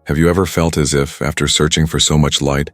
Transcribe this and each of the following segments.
Have you ever felt as if, after searching for so much light,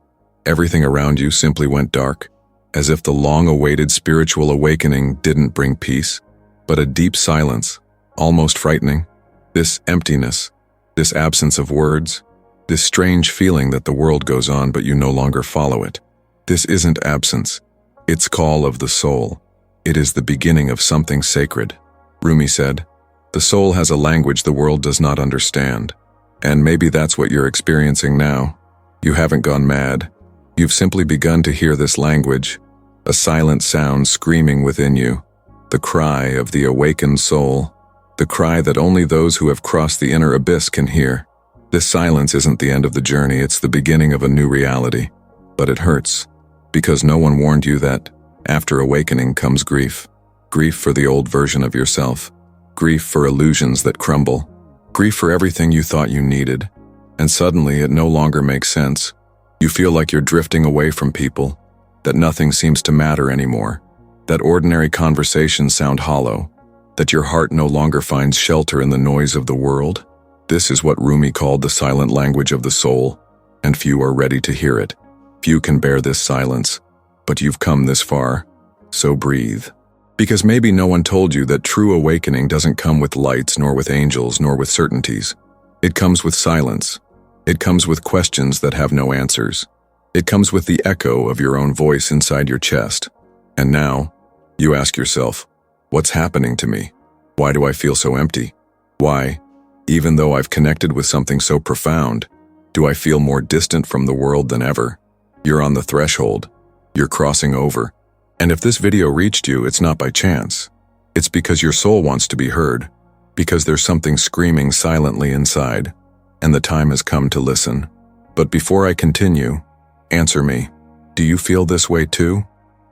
everything around you simply went dark? As if the long-awaited spiritual awakening didn't bring peace, but a deep silence, almost frightening? This emptiness, this absence of words, this strange feeling that the world goes on but you no longer follow it. This isn't absence. It's call of the soul. It is the beginning of something sacred. Rumi said, "The soul has a language the world does not understand." And maybe that's what you're experiencing now. You haven't gone mad. You've simply begun to hear this language, a silent sound screaming within you, the cry of the awakened soul, the cry that only those who have crossed the inner abyss can hear. This silence isn't the end of the journey, it's the beginning of a new reality. But it hurts, because no one warned you that after awakening comes grief. Grief for the old version of yourself. Grief for illusions that crumble. Grief for everything you thought you needed. And suddenly it no longer makes sense. You feel like you're drifting away from people, that nothing seems to matter anymore, that ordinary conversations sound hollow, that your heart no longer finds shelter in the noise of the world. This is what Rumi called the silent language of the soul, and few are ready to hear it. Few can bear this silence, but you've come this far, so breathe. Because maybe no one told you that true awakening doesn't come with lights, nor with angels, nor with certainties. It comes with silence. It comes with questions that have no answers. It comes with the echo of your own voice inside your chest. And now, you ask yourself, what's happening to me? Why do I feel so empty? Why, even though I've connected with something so profound, do I feel more distant from the world than ever? You're on the threshold. You're crossing over. And if this video reached you, it's not by chance. It's because your soul wants to be heard, because there's something screaming silently inside, and the time has come to listen. But before I continue, answer me. Do you feel this way too?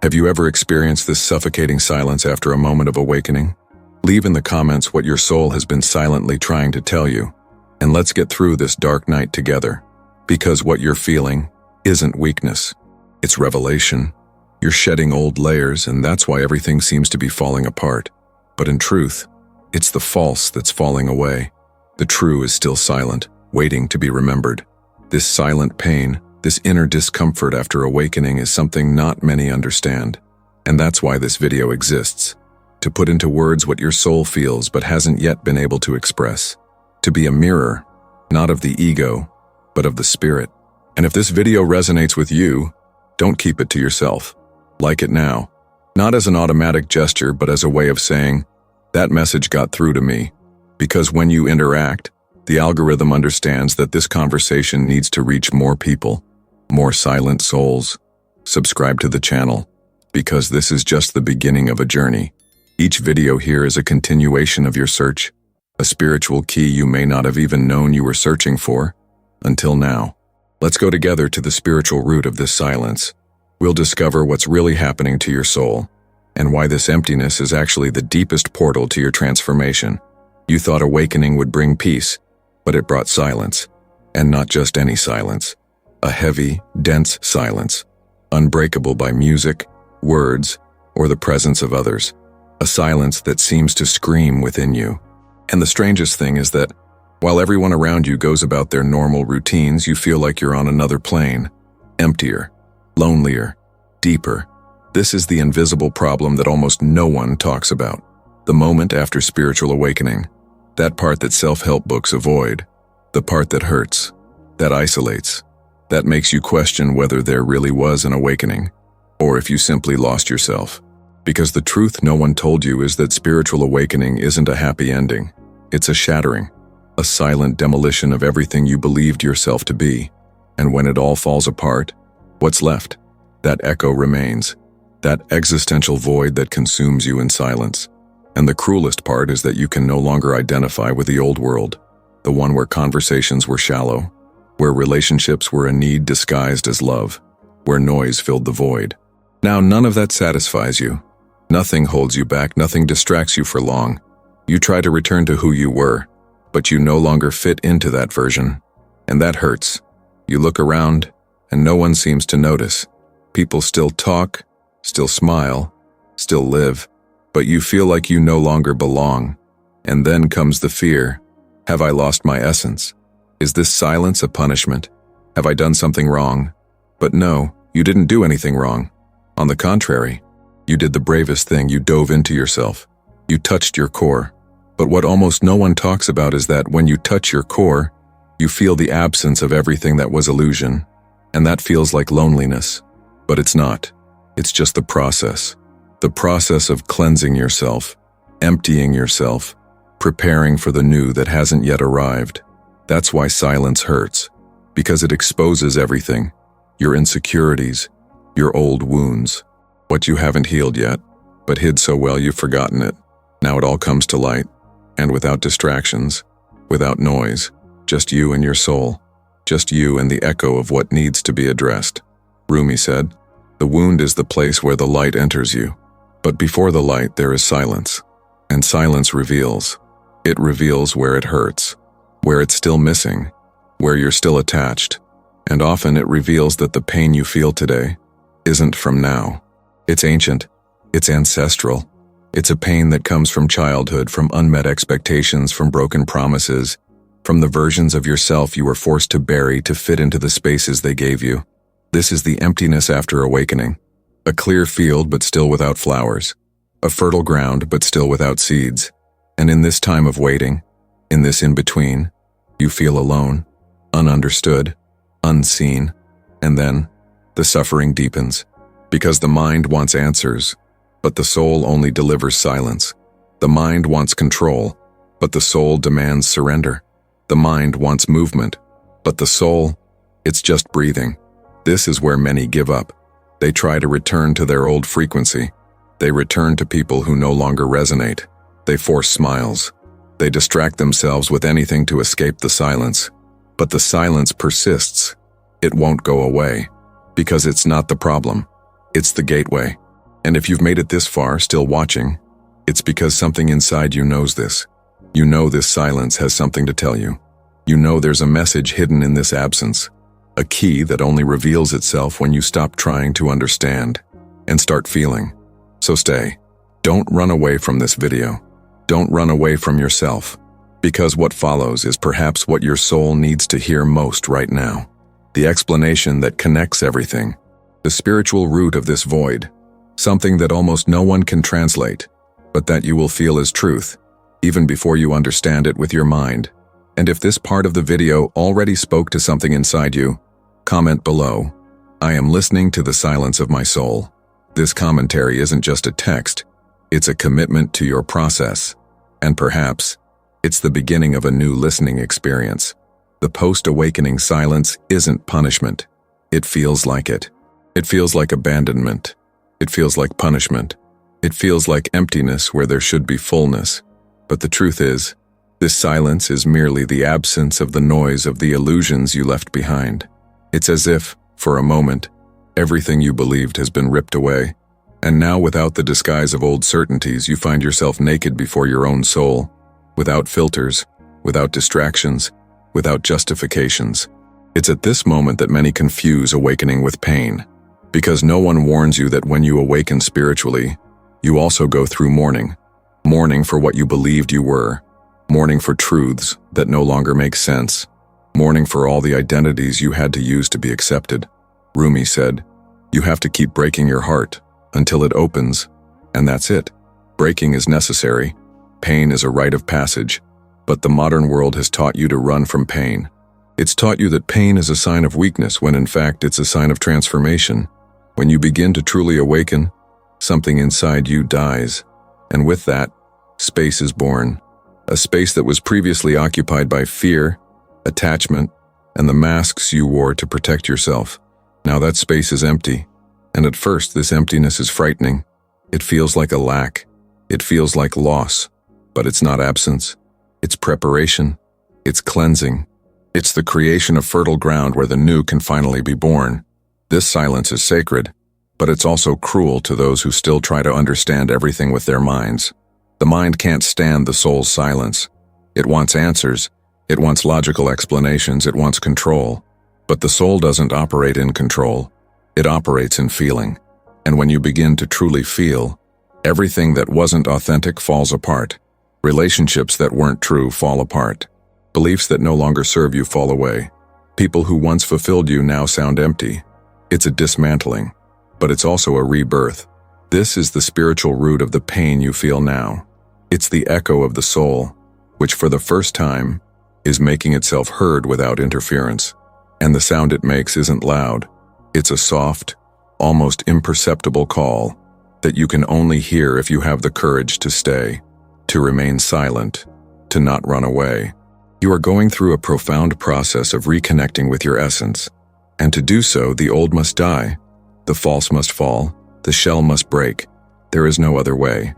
Have you ever experienced this suffocating silence after a moment of awakening? Leave in the comments what your soul has been silently trying to tell you, and let's get through this dark night together. Because what you're feeling isn't weakness, it's revelation. You're shedding old layers, and that's why everything seems to be falling apart. But in truth, it's the false that's falling away. The true is still silent, waiting to be remembered. This silent pain, this inner discomfort after awakening is something not many understand. And that's why this video exists. To put into words what your soul feels but hasn't yet been able to express. To be a mirror, not of the ego, but of the spirit. And if this video resonates with you, don't keep it to yourself. Like it now, not as an automatic gesture, but as a way of saying, that message got through to me. Because when you interact, the algorithm understands that this conversation needs to reach more people, more silent souls. Subscribe to the channel, because this is just the beginning of a journey. Each video here is a continuation of your search, a spiritual key you may not have even known you were searching for, until now. Let's go together to the spiritual root of this silence. We'll discover what's really happening to your soul, and why this emptiness is actually the deepest portal to your transformation. You thought awakening would bring peace, but it brought silence. And not just any silence. A heavy, dense silence, unbreakable by music, words, or the presence of others. A silence that seems to scream within you. And the strangest thing is that, while everyone around you goes about their normal routines, you feel like you're on another plane, emptier, lonelier, deeper. This is the invisible problem that almost no one talks about. The moment after spiritual awakening. That part that self-help books avoid. The part that hurts. That isolates. That makes you question whether there really was an awakening, or if you simply lost yourself. Because the truth no one told you is that spiritual awakening isn't a happy ending. It's a shattering. A silent demolition of everything you believed yourself to be. And when it all falls apart, what's left? That echo remains, that existential void that consumes you in silence. And the cruelest part is that you can no longer identify with the old world, the one where conversations were shallow, where relationships were a need disguised as love, where noise filled the void. Now none of that satisfies you. Nothing holds you back, nothing distracts you for long. You try to return to who you were, but you no longer fit into that version. And that hurts. You look around, and no one seems to notice. People still talk, still smile, still live, but you feel like you no longer belong. And then comes the fear. Have I lost my essence? Is this silence a punishment? Have I done something wrong? But no, you didn't do anything wrong. On the contrary, you did the bravest thing. You dove into yourself. You touched your core. But what almost no one talks about is that when you touch your core, you feel the absence of everything that was illusion. And that feels like loneliness. But it's not. It's just the process. The process of cleansing yourself, emptying yourself, preparing for the new that hasn't yet arrived. That's why silence hurts. Because it exposes everything. Your insecurities, your old wounds, what you haven't healed yet, but hid so well you've forgotten it. Now it all comes to light, and without distractions, without noise, just you and your soul, just you and the echo of what needs to be addressed. Rumi said, "The wound is the place where the light enters you, but before the light there is silence, and silence reveals. It reveals where it hurts, where it's still missing, where you're still attached, and often it reveals that the pain you feel today isn't from now. It's ancient, it's ancestral. It's a pain that comes from childhood, from unmet expectations, from broken promises, from the versions of yourself you were forced to bury to fit into the spaces they gave you. This is the emptiness after awakening. A clear field but still without flowers. A fertile ground but still without seeds. And in this time of waiting, in this in-between, you feel alone, ununderstood, unseen, and then the suffering deepens. Because the mind wants answers, but the soul only delivers silence. The mind wants control, but the soul demands surrender. The mind wants movement, but the soul, it's just breathing. This is where many give up. They try to return to their old frequency. They return to people who no longer resonate. They force smiles. They distract themselves with anything to escape the silence. But the silence persists. It won't go away. Because it's not the problem. It's the gateway. And if you've made it this far, still watching, it's because something inside you knows this. You know this silence has something to tell you. You know there's a message hidden in this absence. A key that only reveals itself when you stop trying to understand and start feeling. So stay. Don't run away from this video. Don't run away from yourself. Because what follows is perhaps what your soul needs to hear most right now. The explanation that connects everything. The spiritual root of this void. Something that almost no one can translate, but that you will feel as truth, even before you understand it with your mind. And if this part of the video already spoke to something inside you, comment below. I am listening to the silence of my soul. This commentary isn't just a text, it's a commitment to your process. And perhaps, it's the beginning of a new listening experience. The post-awakening silence isn't punishment. It feels like it. It feels like abandonment. It feels like punishment. It feels like emptiness where there should be fullness. But the truth is, this silence is merely the absence of the noise of the illusions you left behind. It's as if, for a moment, everything you believed has been ripped away. And now without the disguise of old certainties, you find yourself naked before your own soul. Without filters, without distractions, without justifications. It's at this moment that many confuse awakening with pain. Because no one warns you that when you awaken spiritually, you also go through mourning. Mourning for what you believed you were. Mourning for truths that no longer make sense. Mourning for all the identities you had to use to be accepted. Rumi said, "You have to keep breaking your heart until it opens, and that's it." Breaking is necessary. Pain is a rite of passage. But the modern world has taught you to run from pain. It's taught you that pain is a sign of weakness when in fact it's a sign of transformation. When you begin to truly awaken, something inside you dies. And with that, space is born. A space that was previously occupied by fear, attachment, and the masks you wore to protect yourself. Now that space is empty. And at first, this emptiness is frightening. It feels like a lack. It feels like loss. But it's not absence. It's preparation. It's cleansing. It's the creation of fertile ground where the new can finally be born. This silence is sacred, but it's also cruel to those who still try to understand everything with their minds. The mind can't stand the soul's silence. It wants answers. It wants logical explanations. It wants control. But the soul doesn't operate in control. It operates in feeling. And when you begin to truly feel, everything that wasn't authentic falls apart. Relationships that weren't true fall apart. Beliefs that no longer serve you fall away. People who once fulfilled you now sound empty. It's a dismantling, but it's also a rebirth. This is the spiritual root of the pain you feel now. It's the echo of the soul, which for the first time is making itself heard without interference. And the sound it makes isn't loud. It's a soft, almost imperceptible call that you can only hear if you have the courage to stay, to remain silent, to not run away. You are going through a profound process of reconnecting with your essence, and to do so, the old must die, the false must fall, the shell must break. There is no other way.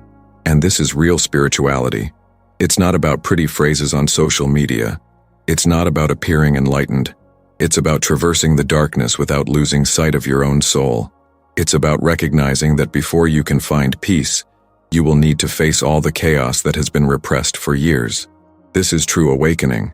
And this is real spirituality. It's not about pretty phrases on social media. It's not about appearing enlightened. It's about traversing the darkness without losing sight of your own soul. It's about recognizing that before you can find peace, you will need to face all the chaos that has been repressed for years. This is true awakening,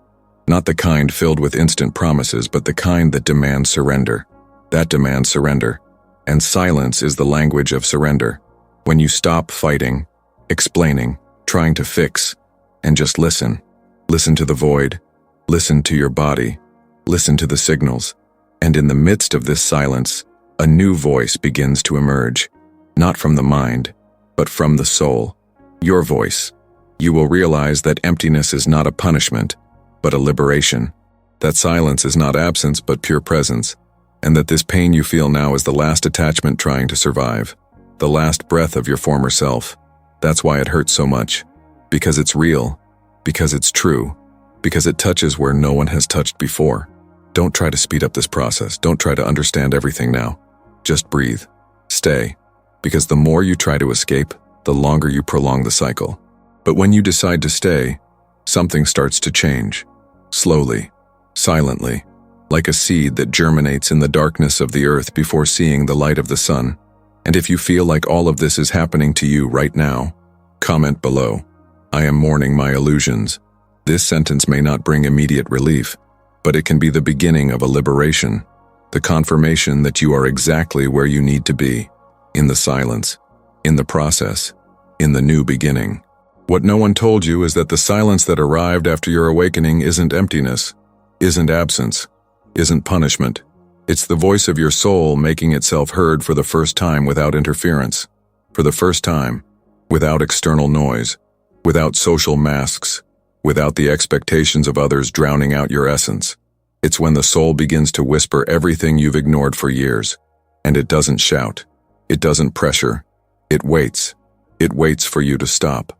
not the kind filled with instant promises, but the kind that demands surrender. That demands surrender. And silence is the language of surrender. When you stop fighting, explaining, trying to fix, and just listen. Listen to the void. Listen to your body. Listen to the signals. And in the midst of this silence, a new voice begins to emerge, not from the mind, but from the soul. Your voice. You will realize that emptiness is not a punishment, but a liberation. That silence is not absence, but pure presence. And that this pain you feel now is the last attachment trying to survive. The last breath of your former self. That's why it hurts so much. Because it's real. Because it's true. Because it touches where no one has touched before. Don't try to speed up this process. Don't try to understand everything now. Just breathe. Stay. Because the more you try to escape, the longer you prolong the cycle. But when you decide to stay, something starts to change. Slowly. Silently. Like a seed that germinates in the darkness of the earth before seeing the light of the sun. And if you feel like all of this is happening to you right now, comment below. I am mourning my illusions. This sentence may not bring immediate relief, but it can be the beginning of a liberation, the confirmation that you are exactly where you need to be, in the silence, in the process, in the new beginning. What no one told you is that the silence that arrived after your awakening isn't emptiness, isn't absence, isn't punishment. It's the voice of your soul making itself heard for the first time without interference, for the first time, without external noise, without social masks, without the expectations of others drowning out your essence. It's when the soul begins to whisper everything you've ignored for years, and it doesn't shout, it doesn't pressure, it waits. It waits for you to stop.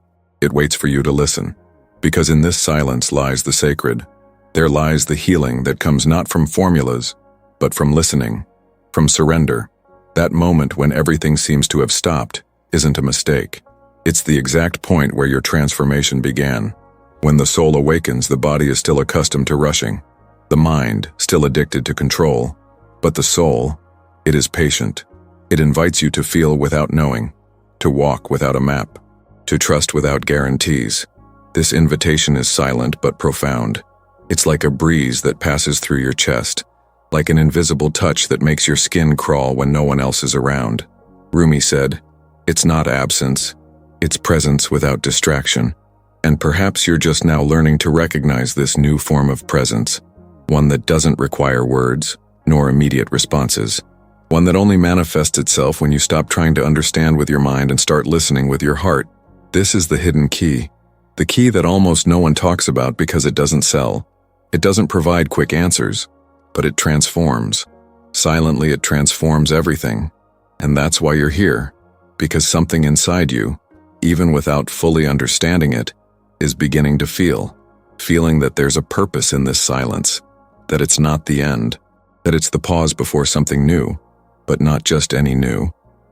It waits for you to listen. Because in this silence lies the sacred. There lies the healing that comes not from formulas, but from listening, from surrender. That moment when everything seems to have stopped isn't a mistake. It's the exact point where your transformation began. When the soul awakens, the body is still accustomed to rushing, the mind still addicted to control, but the soul, it is patient. It invites you to feel without knowing, to walk without a map, to trust without guarantees. This invitation is silent but profound. It's like a breeze that passes through your chest, like an invisible touch that makes your skin crawl when no one else is around. Rumi said, "It's not absence, it's presence without distraction." And perhaps you're just now learning to recognize this new form of presence, one that doesn't require words, nor immediate responses, one that only manifests itself when you stop trying to understand with your mind and start listening with your heart. This is the hidden key, the key that almost no one talks about because it doesn't sell. It doesn't provide quick answers, but it transforms. Silently, it transforms everything. And that's why you're here, because something inside you, even without fully understanding it, is beginning to feeling that there's a purpose in this silence, that it's not the end, that it's the pause before something new, but not just any new,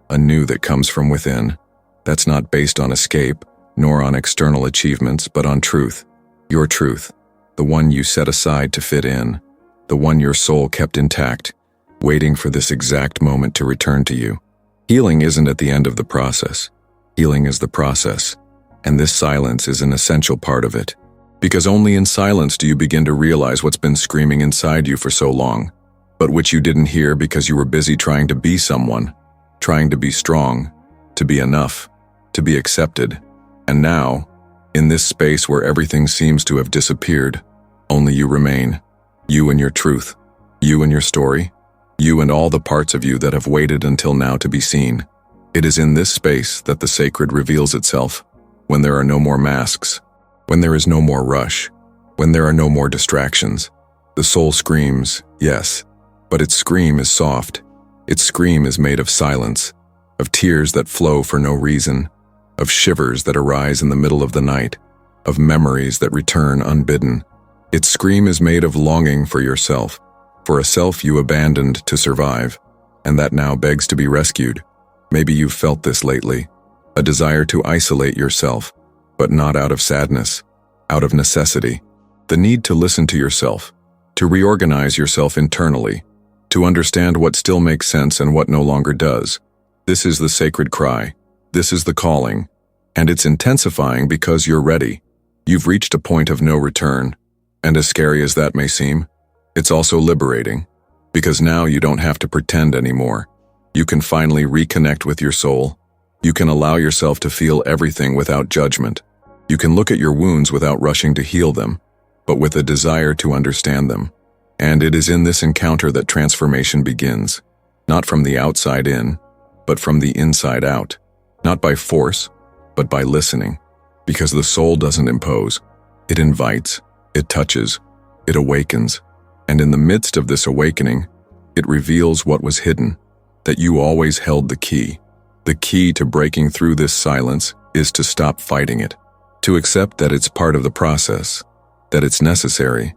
a new that comes from within, that's not based on escape, nor on external achievements, but on truth, your truth, the one you set aside to fit in, the one your soul kept intact, waiting for this exact moment to return to you. Healing isn't at the end of the process. Healing is the process, and this silence is an essential part of it. Because only in silence do you begin to realize what's been screaming inside you for so long, but which you didn't hear because you were busy trying to be someone, trying to be strong, to be enough, to be accepted. And now, in this space where everything seems to have disappeared, Only you remain. You and your truth. You and your story. You and all the parts of you that have waited until now to be seen. It is in this space that the sacred reveals itself, when there are no more masks, when there is no more rush, when there are no more distractions. The soul screams, yes, but its scream is soft. Its scream is made of silence, of tears that flow for no reason, of shivers that arise in the middle of the night, of memories that return unbidden. Its scream is made of longing for yourself, for a self you abandoned to survive, and that now begs to be rescued. Maybe you've felt this lately, a desire to isolate yourself, but not out of sadness, out of necessity. The need to listen to yourself, to reorganize yourself internally, to understand what still makes sense and what no longer does. This is the sacred cry. This is the calling. And it's intensifying because you're ready. You've reached a point of no return. And as scary as that may seem, it's also liberating. Because now you don't have to pretend anymore. You can finally reconnect with your soul. You can allow yourself to feel everything without judgment. You can look at your wounds without rushing to heal them, but with a desire to understand them. And it is in this encounter that transformation begins, not from the outside in, but from the inside out, not by force, but by listening, because the soul doesn't impose. It invites, it touches, it awakens, and in the midst of this awakening, it reveals what was hidden, that you always held the key. The key to breaking through this silence is to stop fighting it, to accept that it's part of the process, that it's necessary,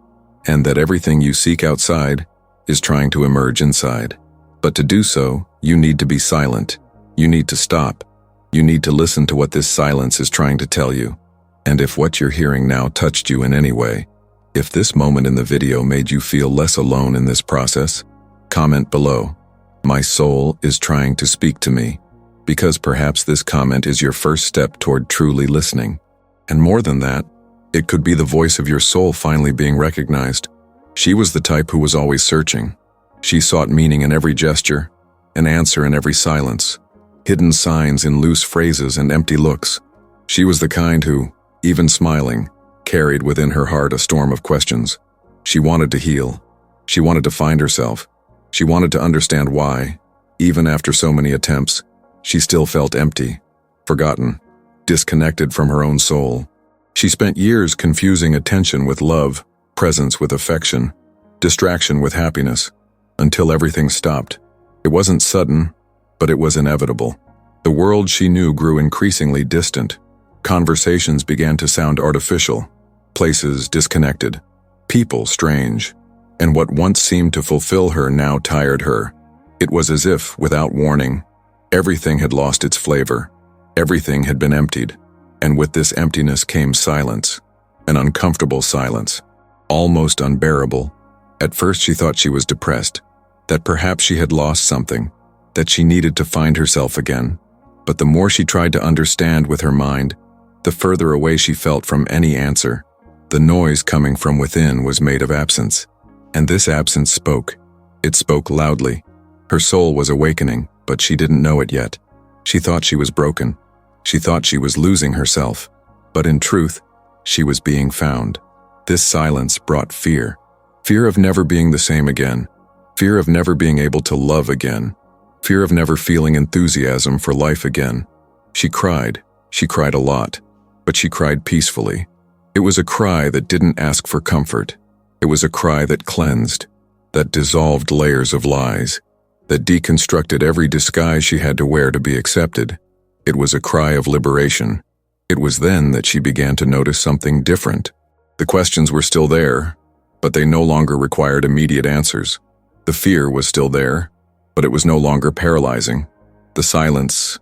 and that everything you seek outside is trying to emerge inside. But to do so, you need to be silent. You need to stop. You need to listen to what this silence is trying to tell you. And if what you're hearing now touched you in any way, if this moment in the video made you feel less alone in this process, comment below. My soul is trying to speak to me, because perhaps this comment is your first step toward truly listening. And more than that, it could be the voice of your soul finally being recognized. She was the type who was always searching. She sought meaning in every gesture, an answer in every silence, hidden signs in loose phrases and empty looks. She was the kind who, even smiling, carried within her heart a storm of questions. She wanted to heal. She wanted to find herself. She wanted to understand why, even after so many attempts, she still felt empty, forgotten, disconnected from her own soul. She spent years confusing attention with love, presence with affection, distraction with happiness, until everything stopped. It wasn't sudden, but it was inevitable. The world she knew grew increasingly distant. Conversations began to sound artificial, places disconnected, people strange, and what once seemed to fulfill her now tired her. It was as if, without warning, everything had lost its flavor. Everything had been emptied. And with this emptiness came silence, an uncomfortable silence, almost unbearable. At first she thought she was depressed, that perhaps she had lost something, that she needed to find herself again. But the more she tried to understand with her mind, the further away she felt from any answer. The noise coming from within was made of absence, and this absence spoke. It spoke loudly. Her soul was awakening, but she didn't know it yet. She thought she was broken. She thought she was losing herself, but in truth, she was being found. This silence brought fear. Fear of never being the same again. Fear of never being able to love again. Fear of never feeling enthusiasm for life again. She cried. She cried a lot, but she cried peacefully. It was a cry that didn't ask for comfort. It was a cry that cleansed, that dissolved layers of lies, that deconstructed every disguise she had to wear to be accepted. It was a cry of liberation. It was then that she began to notice something different. The questions were still there, but they no longer required immediate answers. The fear was still there, but it was no longer paralyzing. The silence,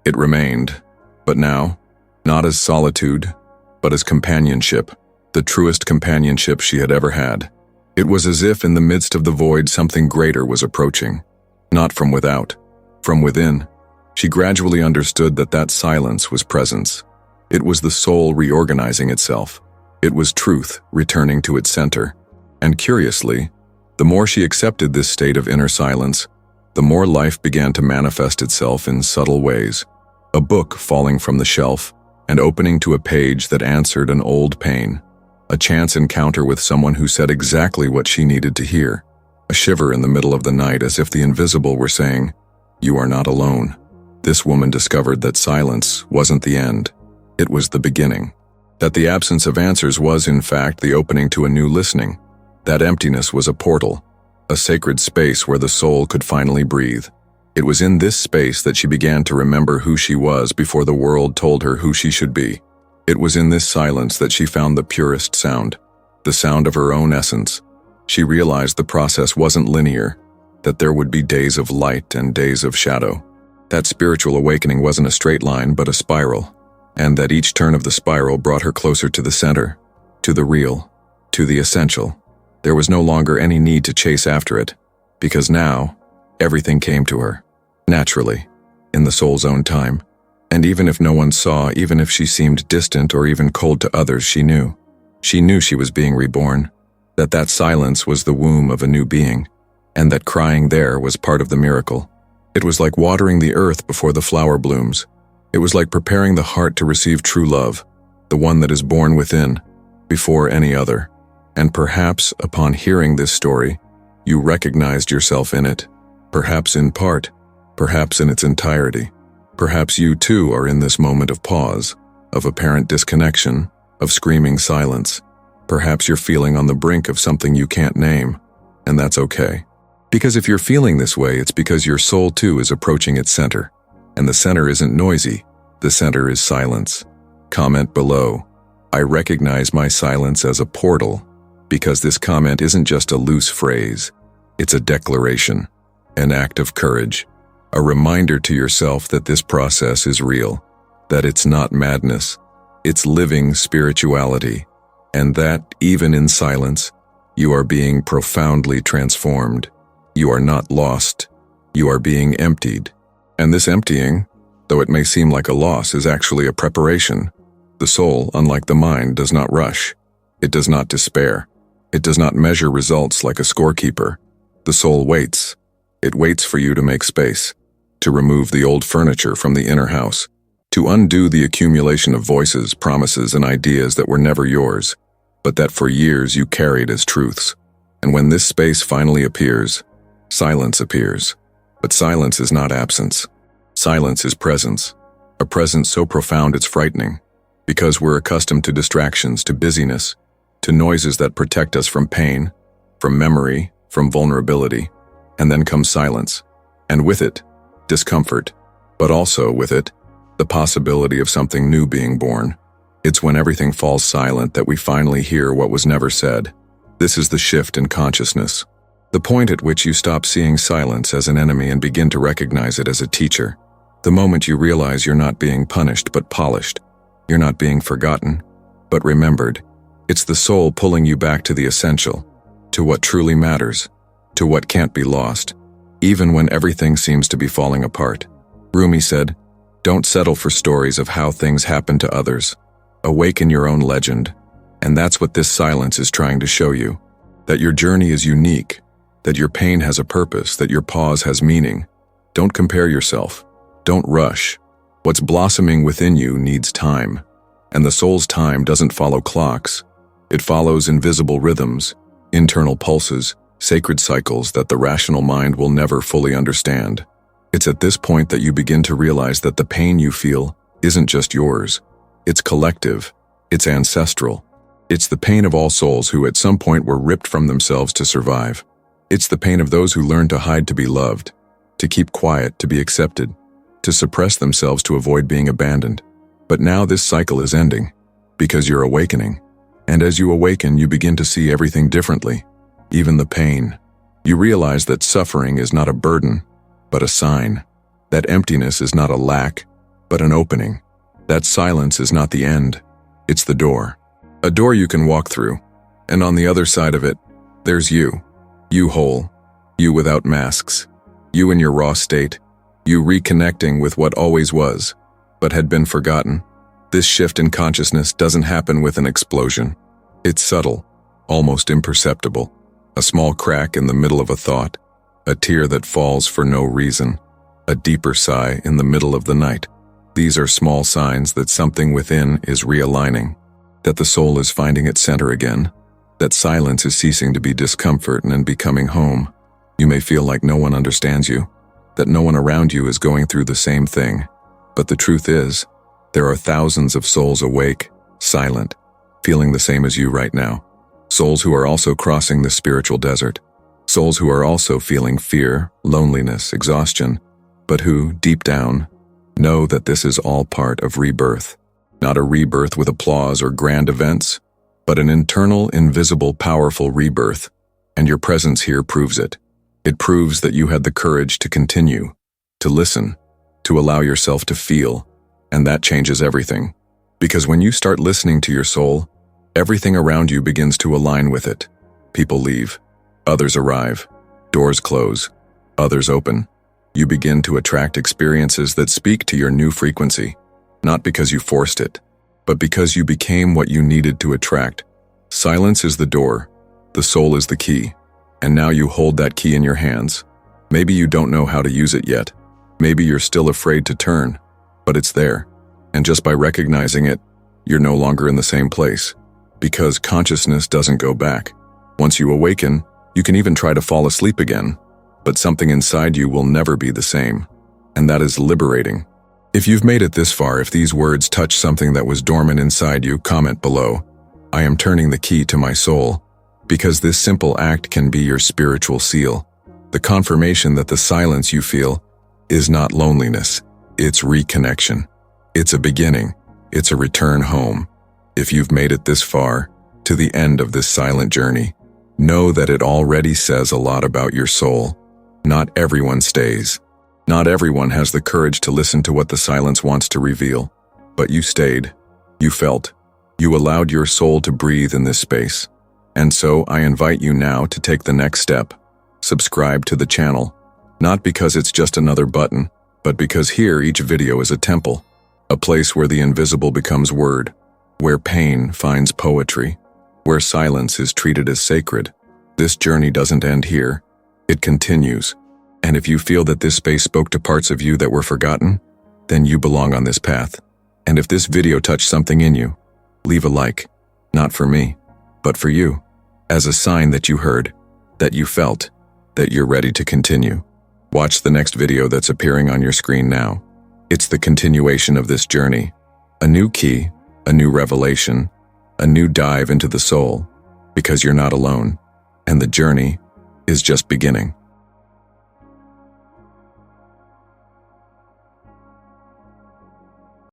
it remained, but now, not as solitude, but as companionship, the truest companionship she had ever had. It was as if in the midst of the void something greater was approaching, not from without, from within. She gradually understood that that silence was presence. It was the soul reorganizing itself. It was truth returning to its center. And curiously, the more she accepted this state of inner silence, the more life began to manifest itself in subtle ways. A book falling from the shelf and opening to a page that answered an old pain. A chance encounter with someone who said exactly what she needed to hear. A shiver in the middle of the night as if the invisible were saying, "You are not alone." This woman discovered that silence wasn't the end. It was the beginning. That the absence of answers was, in fact, the opening to a new listening. That emptiness was a portal, a sacred space where the soul could finally breathe. It was in this space that she began to remember who she was before the world told her who she should be. It was in this silence that she found the purest sound, the sound of her own essence. She realized the process wasn't linear, that there would be days of light and days of shadow. That spiritual awakening wasn't a straight line but a spiral, and that each turn of the spiral brought her closer to the center, to the real, to the essential. There was no longer any need to chase after it, because now, everything came to her, naturally, in the soul's own time. And even if no one saw, even if she seemed distant or even cold to others, she knew. She knew she was being reborn, that silence was the womb of a new being, and that crying there was part of the miracle. It was like watering the earth before the flower blooms. It was like preparing the heart to receive true love, the one that is born within, before any other. And perhaps, upon hearing this story, you recognized yourself in it, perhaps in part, perhaps in its entirety. Perhaps you too are in this moment of pause, of apparent disconnection, of screaming silence. Perhaps you're feeling on the brink of something you can't name, and that's okay. Because if you're feeling this way, it's because your soul too is approaching its center. And the center isn't noisy, the center is silence. Comment below, "I recognize my silence as a portal," because this comment isn't just a loose phrase, it's a declaration, an act of courage, a reminder to yourself that this process is real, that it's not madness, it's living spirituality, and that, even in silence, you are being profoundly transformed. You are not lost, you are being emptied. And this emptying, though it may seem like a loss, is actually a preparation. The soul, unlike the mind, does not rush. It does not despair. It does not measure results like a scorekeeper. The soul waits. It waits for you to make space, to remove the old furniture from the inner house, to undo the accumulation of voices, promises, and ideas that were never yours, but that for years you carried as truths. And when this space finally appears, silence appears. But silence is not absence. Silence is presence, a presence so profound it's frightening, because we're accustomed to distractions, to busyness, to noises that protect us from pain, from memory, from vulnerability. And then comes silence, and with it, discomfort, but also with it, the possibility of something new being born. It's when everything falls silent that we finally hear what was never said. This is the shift in consciousness. The point at which you stop seeing silence as an enemy and begin to recognize it as a teacher. The moment you realize you're not being punished but polished. You're not being forgotten, but remembered. It's the soul pulling you back to the essential, to what truly matters, to what can't be lost, even when everything seems to be falling apart. Rumi said, "Don't settle for stories of how things happen to others. Awaken your own legend." And that's what this silence is trying to show you. That your journey is unique, that your pain has a purpose, that your pause has meaning. Don't compare yourself. Don't rush. What's blossoming within you needs time. And the soul's time doesn't follow clocks. It follows invisible rhythms, internal pulses, sacred cycles that the rational mind will never fully understand. It's at this point that you begin to realize that the pain you feel isn't just yours. It's collective. It's ancestral. It's the pain of all souls who at some point were ripped from themselves to survive. It's the pain of those who learn to hide to be loved, to keep quiet to be accepted, to suppress themselves to avoid being abandoned. But now this cycle is ending, because you're awakening. And as you awaken, you begin to see everything differently, even the pain. You realize that suffering is not a burden, but a sign. That emptiness is not a lack, but an opening. That silence is not the end, it's the door. A door you can walk through, and on the other side of it, there's you. You whole, you without masks, you in your raw state, you reconnecting with what always was, but had been forgotten. This shift in consciousness doesn't happen with an explosion. It's subtle, almost imperceptible. A small crack in the middle of a thought, a tear that falls for no reason, a deeper sigh in the middle of the night. These are small signs that something within is realigning. that the soul is finding its center again, that silence is ceasing to be discomfort and becoming home. You may feel like no one understands you, that no one around you is going through the same thing. But the truth is, there are thousands of souls awake, silent, feeling the same as you right now. Souls who are also crossing the spiritual desert. Souls who are also feeling fear, loneliness, exhaustion, but who, deep down, know that this is all part of rebirth. Not a rebirth with applause or grand events, but an internal, invisible, powerful rebirth. And your presence here proves it. It proves that you had the courage to continue, to listen, to allow yourself to feel, and that changes everything. Because when you start listening to your soul, everything around you begins to align with it. People leave, others arrive, doors close, others open. You begin to attract experiences that speak to your new frequency, not because you forced it, but because you became what you needed to attract. Silence is the door, the soul is the key, and now you hold that key in your hands. Maybe you don't know how to use it yet. Maybe you're still afraid to turn, but it's there. And just by recognizing it, you're no longer in the same place. Because consciousness doesn't go back. Once you awaken, you can even try to fall asleep again, but something inside you will never be the same. And that is liberating. If you've made it this far, if these words touch something that was dormant inside you, comment below. I am turning the key to my soul, because this simple act can be your spiritual seal. The confirmation that the silence you feel is not loneliness, it's reconnection. It's a beginning, it's a return home. If you've made it this far, to the end of this silent journey, know that it already says a lot about your soul. Not everyone stays. Not everyone has the courage to listen to what the silence wants to reveal. But you stayed. You felt. You allowed your soul to breathe in this space. And so I invite you now to take the next step. Subscribe to the channel. Not because it's just another button, but because here each video is a temple. A place where the invisible becomes word. Where pain finds poetry. Where silence is treated as sacred. This journey doesn't end here. It continues. And if you feel that this space spoke to parts of you that were forgotten, then you belong on this path. And if this video touched something in you, leave a like, not for me, but for you, as a sign that you heard, that you felt, that you're ready to continue. Watch the next video that's appearing on your screen now. It's the continuation of this journey. A new key, a new revelation, a new dive into the soul, because you're not alone, and the journey is just beginning.